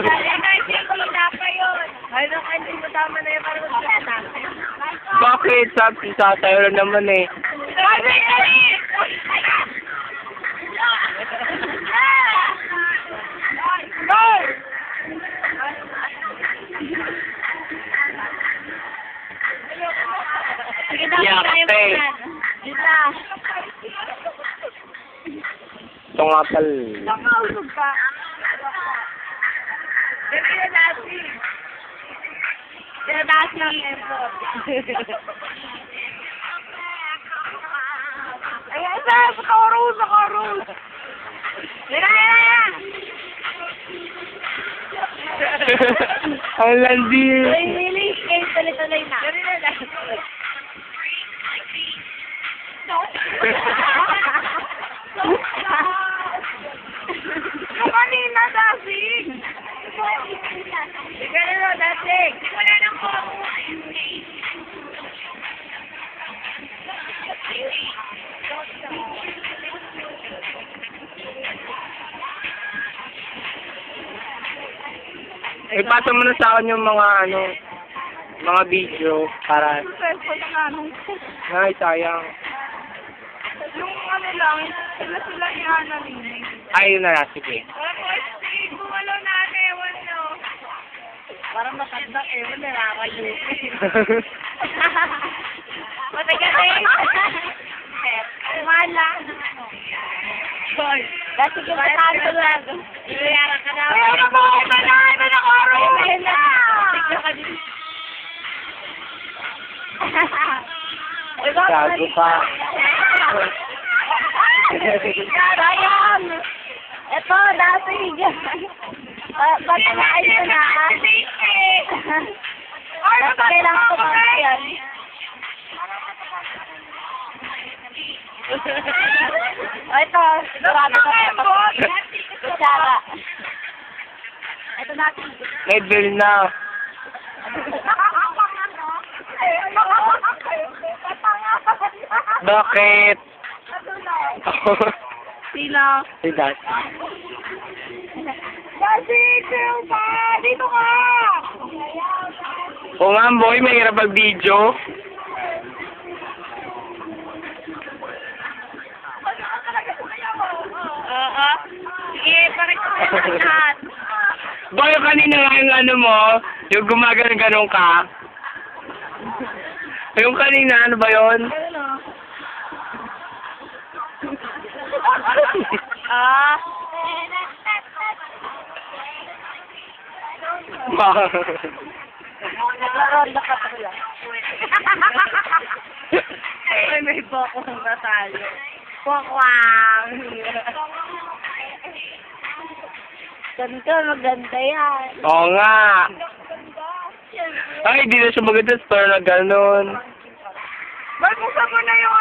pa yun. Ay, hindi mo tama na yun para mag-gata. Bakit? Sasayo lang naman eh. Sige na, Yakte. Dita. Tungapal. Nakaulog ka. Dito na nasi. Dito na nasi ng effort. Ayan, sir. Nakarus. Dito. Ang landi. Release kayo tuloy-tuloy na. Kanina, Dasig! Kanina, Dasig! Wala nang po! Ipasa mo na sa akin yung mga mga video para ay sayang. Yung lang, sila yan nalinig. Ayun na, sige. Gumalaw na ate, ewan nyo. Parang matandang ewan, nakakalupi. Matagal eh. Wala. Dati ko matando lang. Ibayara ka na. Ay, ano ba? Ito na! Ito na, Karo! Ito na! Gago ka. Ryan! Ito, Dasig! Ba't na ito na? Ba't kailangan ko ba yan? Ito, sigurado ka pa. Kutsara. Ito natin. May bill na. Bakit? Sila. Si Dad. Dasig, pa! Dito ka! Oo nga, boy, mahirap mag-video. Oo. Sige, pakita mo yung lahat. Boy, kanina nga yung mo, yung gumagano-ganon ka. Yung kanina, ano ba yun? Ah. Naglaronda ka pala. Ay, may bokong natalo. Bokwang! Ganito, maganda yan. Oo nga. Ay, di na siya maganda, pero na ganon. Ba't mo na yung